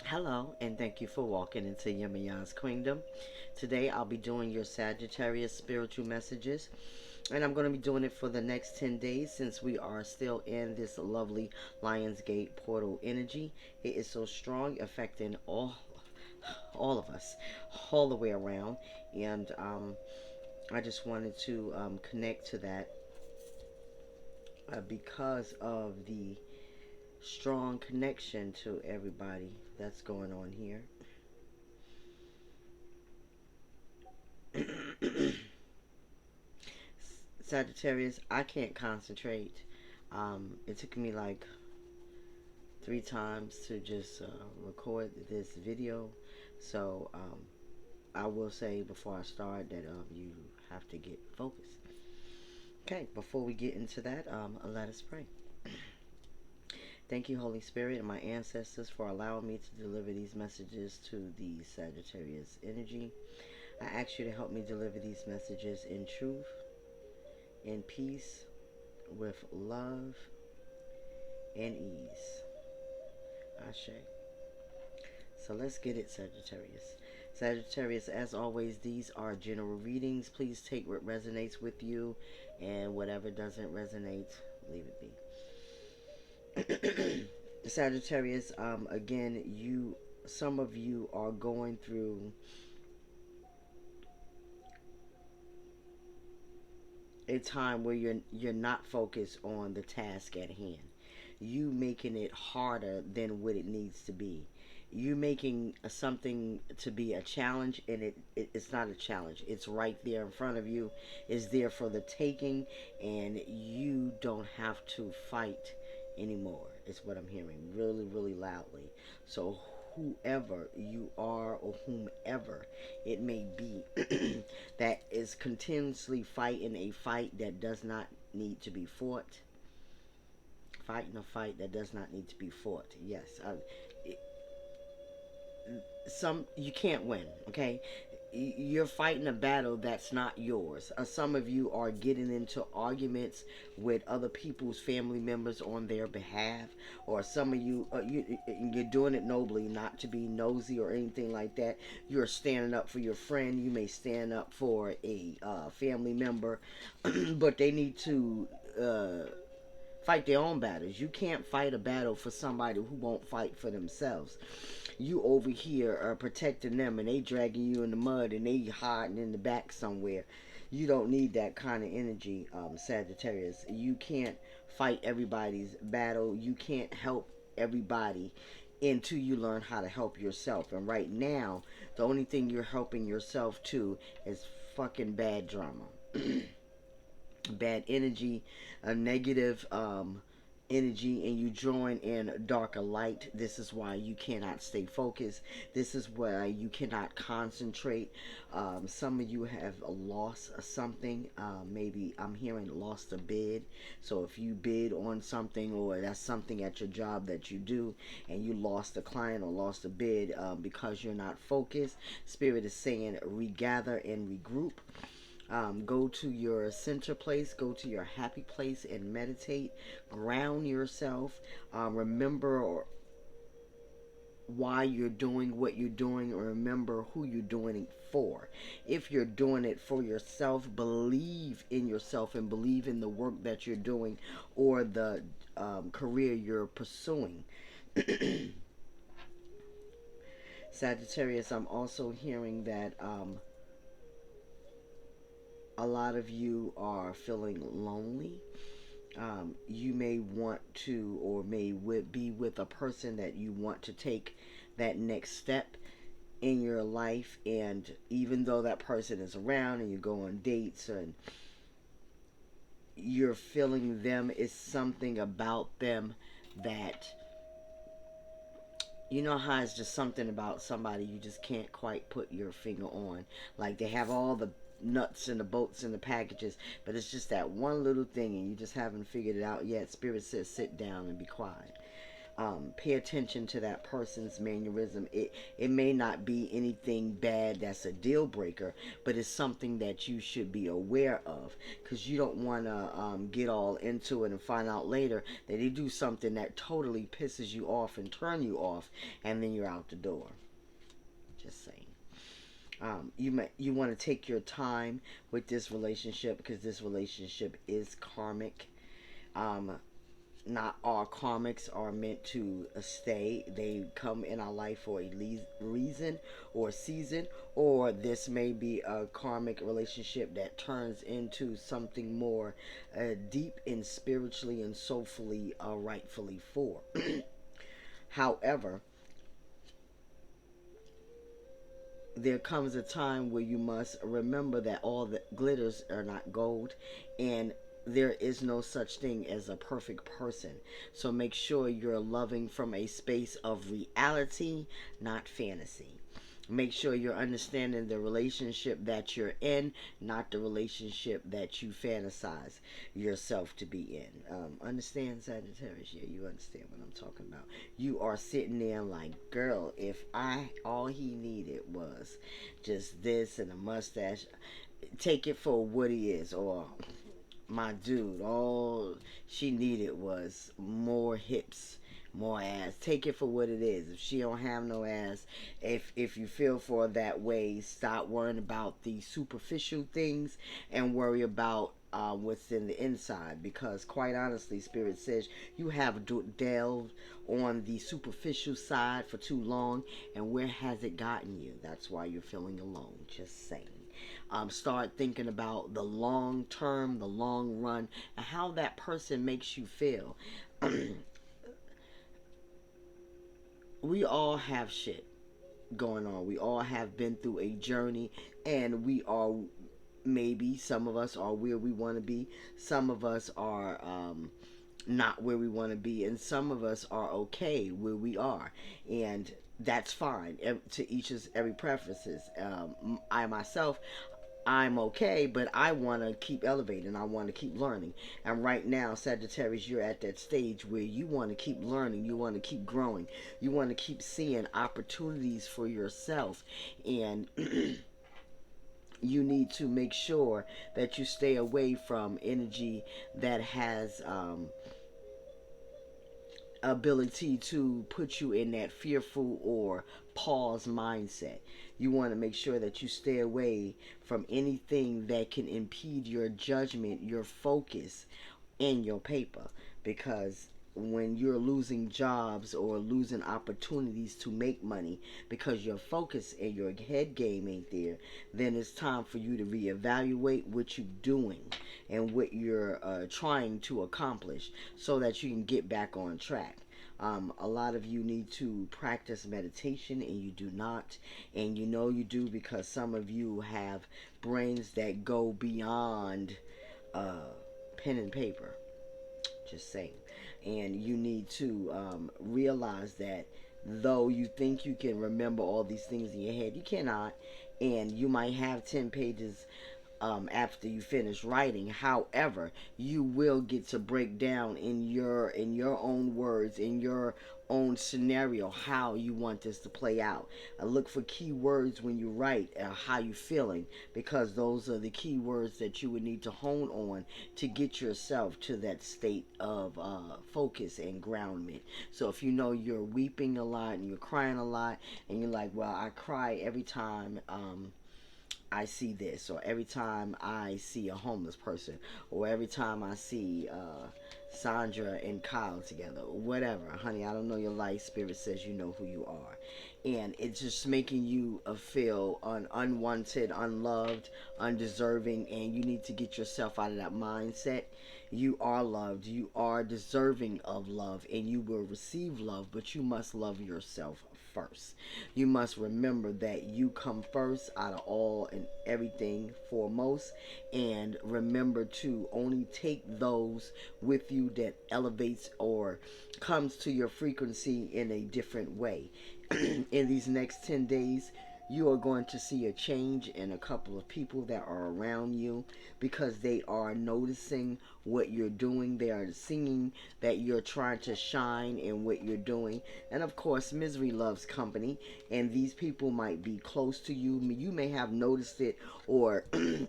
Hello, and thank you for walking into Yamaya's Kingdom. Today I'll be doing your Sagittarius spiritual messages, and I'm going to be doing it for the next 10 days since we are still in this lovely Lionsgate portal energy. It is so strong, affecting all of us, all the way around, and I just wanted to connect to that because of the strong connection to everybody that's going on here. Sagittarius, I can't concentrate. It took me like 3 times to just record this video. So I will say before I start that you have to get focused. Okay, before we get into that, let us pray. Thank you, Holy Spirit, and my ancestors for allowing me to deliver these messages to the Sagittarius energy. I ask you to help me deliver these messages in truth, in peace, with love and ease. Ashe. So let's get it, Sagittarius. Sagittarius, as always, these are general readings. Please take what resonates with you, and whatever doesn't resonate, leave it be. Sagittarius, again, some of you are going through a time where you're not focused on the task at hand. You making it harder than what it needs to be. You making something to be a challenge, and it's not a challenge. It's right there in front of you. It's there for the taking, and you don't have to fight anymore. Is what I'm hearing really, really loudly. So whoever you are or whomever it may be that is continuously fighting a fight that does not need to be fought, fighting a fight that does not need to be fought. Yes, it, some you can't win. Okay, you're fighting a battle that's not yours. Some of you are getting into arguments with other people's family members on their behalf, or some of you, you're doing it nobly, not to be nosy or anything like that. You're standing up for your friend. You may stand up for a family member, but they need to fight their own battles. You can't fight a battle for somebody who won't fight for themselves. You over here are protecting them, and they dragging you in the mud, and they hiding in the back somewhere. You don't need that kind of energy, Sagittarius. You can't fight everybody's battle. You can't help everybody until you learn how to help yourself. And right now, the only thing you're helping yourself to is fucking bad drama. Bad energy, a negative energy, and you join in darker light. This is why you cannot stay focused. This is why you cannot concentrate. Some of you have lost something. Maybe I'm hearing lost a bid. So if you bid on something, or that's something at your job that you do, and you lost a client or lost a bid because you're not focused, Spirit is saying regather and regroup. Go to your center place, go to your happy place and meditate. Ground yourself. Remember why you're doing what you're doing, or remember who you're doing it for. If you're doing it for yourself, believe in yourself and believe in the work that you're doing, or the career you're pursuing. Sagittarius, I'm also hearing that a lot of you are feeling lonely. You may want to, or may be with a person that you want to take that next step in your life, and even though that person is around and you go on dates and you're feeling them, is something about them that, you know how it's just something about somebody you just can't quite put your finger on. Like they have all the nuts and the bolts and the packages, but it's just that one little thing and you just haven't figured it out yet. Spirit says sit down and be quiet. Pay attention to that person's mannerism. It may not be anything bad that's a deal breaker, but it's something that you should be aware of, because you don't want to get all into it and find out later that they do something that totally pisses you off and turn you off, and then you're out the door. Just saying. You want to take your time with this relationship, because this relationship is karmic. Um, Not all karmics are meant to stay. They come in our life for a reason or season, or this may be a karmic relationship that turns into something more deep and spiritually and soulfully, rightfully for. However, there comes a time where you must remember that all the glitters are not gold, and there is no such thing as a perfect person. So make sure you're loving from a space of reality, not fantasy. Make sure you're understanding the relationship that you're in, not the relationship that you fantasize yourself to be in. Understand, Sagittarius? Yeah, you understand what I'm talking about. You are sitting there like, girl, if I all he needed was just this and a mustache, take it for what he is. Or my dude, all she needed was more hips, more ass. Take it for what it is. If she don't have no ass, if you feel for her that way, stop worrying about the superficial things and worry about what's in the inside. Because quite honestly, Spirit says you have delved on the superficial side for too long, and where has it gotten you? That's why you're feeling alone. Just saying. Start thinking about the long term, the long run, and how that person makes you feel. We all have shit going on. We all have been through a journey, and we are, maybe some of us are where we want to be. Some of us are not where we want to be, and some of us are okay where we are, and that's fine. To each is every preferences. I myself, I'm okay, but I want to keep elevating. I want to keep learning. And right now, Sagittarius, you're at that stage where you want to keep learning. You want to keep growing. You want to keep seeing opportunities for yourself. And you need to make sure that you stay away from energy that has ability to put you in that fearful or pause mindset. You want to make sure that you stay away from anything that can impede your judgment, your focus, and your paper. Because when you're losing jobs or losing opportunities to make money because your focus and your head game ain't there, then it's time for you to reevaluate what you're doing and what you're trying to accomplish so that you can get back on track. A lot of you need to practice meditation, and you do not. And you know you do, because some of you have brains that go beyond uh, pen and paper. Just saying. And you need to realize that though you think you can remember all these things in your head, you cannot. And you might have 10 pages after you finish writing. However, you will get to break down in your own words, in your own scenario, how you want this to play out. Look for key words when you write, how you feeling, because those are the key words that you would need to hone on to get yourself to that state of focus and groundment. So if you know you're weeping a lot and you're crying a lot, and you're like, well, I cry every time I see this, or every time I see a homeless person, or every time I see Sandra and Kyle together, or whatever. Honey, I don't know your life. Spirit says you know who you are. And it's just making you feel unwanted, unloved, undeserving, and you need to get yourself out of that mindset. You are loved. You are deserving of love, and you will receive love, but you must love yourself first. You must remember that you come first out of all and everything foremost, and remember to only take those with you that elevates or comes to your frequency in a different way. In these next 10 days, you are going to see a change in a couple of people that are around you, because they are noticing what you're doing. They are seeing that you're trying to shine in what you're doing. And of course, misery loves company, and these people might be close to you. You may have noticed it, or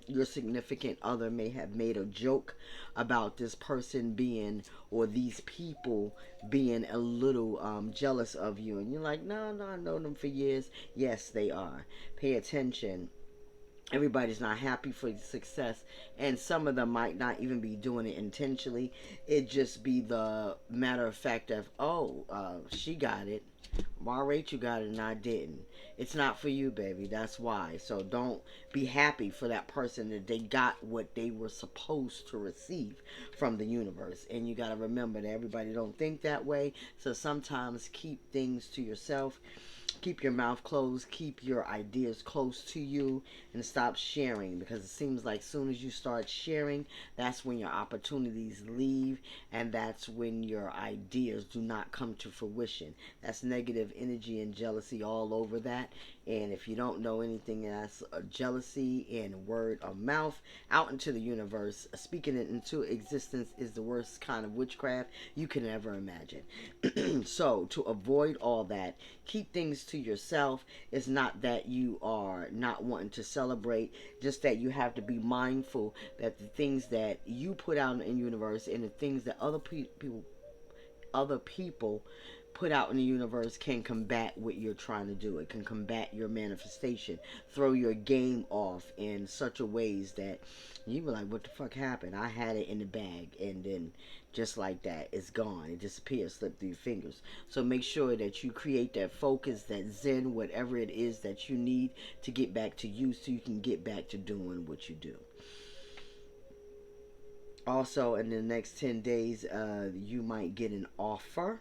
your significant other may have made a joke about this person being, or these people being a little jealous of you, and you're like, no, no, I know them for years. Yes, they are. Pay attention. Everybody's not happy for your success, and some of them might not even be doing it intentionally. It just be the matter of fact of, oh, she got it, why Rachel got it and I didn't. It's not for you, baby. That's why. So don't be happy for that person that they got what they were supposed to receive from the universe. And you got to remember that everybody don't think that way. So sometimes keep things to yourself. Keep your mouth closed, keep your ideas close to you, and stop sharing, because it seems like as soon as you start sharing, that's when your opportunities leave, and that's when your ideas do not come to fruition. That's negative energy and jealousy all over that. And if you don't know anything, that's jealousy and word of mouth out into the universe. Speaking it into existence is the worst kind of witchcraft you can ever imagine. So to avoid all that, keep things to yourself. It's not that you are not wanting to celebrate, just that you have to be mindful that the things that you put out in the universe and the things that other people put out in the universe can combat what you're trying to do. It can combat your manifestation, throw your game off in such a ways that you were like, what the fuck happened? I had it in the bag, and then just like that, it's gone. It disappears, slipped through your fingers. So make sure that you create that focus, that zen, whatever it is that you need to get back to you, so you can get back to doing what you do. Also, in the next 10 days, you might get an offer.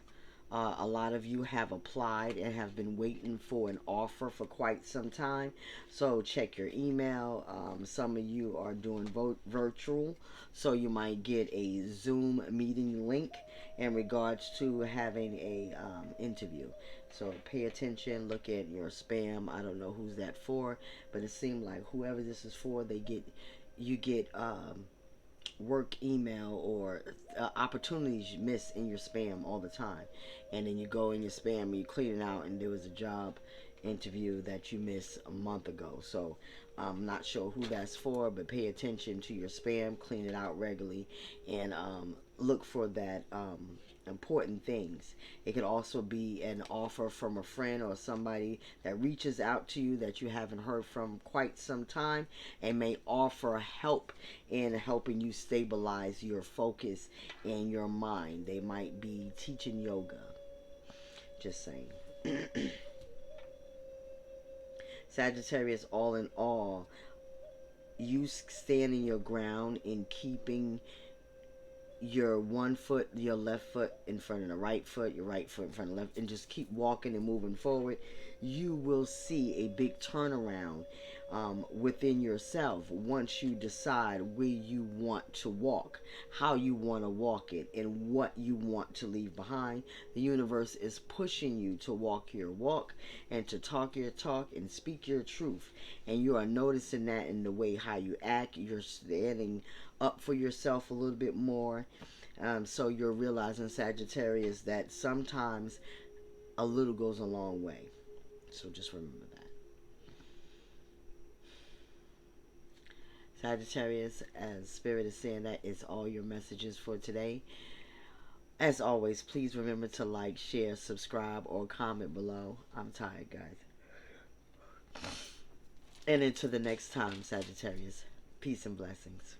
A lot of you have applied and have been waiting for an offer for quite some time. So check your email. Some of you are doing virtual, so you might get a Zoom meeting link in regards to having a interview. So pay attention. Look at your spam. I don't know who's that for, but it seemed like whoever this is for, you get work email or opportunities you miss in your spam all the time, and then you go in your spam and you clean it out, and there was a job interview that you missed a month ago. So I'm not sure who that's for, but pay attention to your spam, clean it out regularly, and look for that important things. It could also be an offer from a friend or somebody that reaches out to you that you haven't heard from quite some time, and may offer help in helping you stabilize your focus and your mind. They might be teaching yoga. Just saying. Sagittarius, all in all, you standing your ground in keeping your one foot, your left foot in front of the right foot, your right foot in front of the left, and just keep walking and moving forward, you will see a big turnaround within yourself once you decide where you want to walk, how you want to walk it, and what you want to leave behind. The universe is pushing you to walk your walk and to talk your talk and speak your truth. And you are noticing that in the way how you act. You're standing up for yourself a little bit more. So you're realizing, Sagittarius, that sometimes a little goes a long way. So just remember that. Sagittarius, as Spirit is saying, that is all your messages for today. As always, please remember to like, share, subscribe, or comment below. I'm tired, guys. And until the next time, Sagittarius, peace and blessings.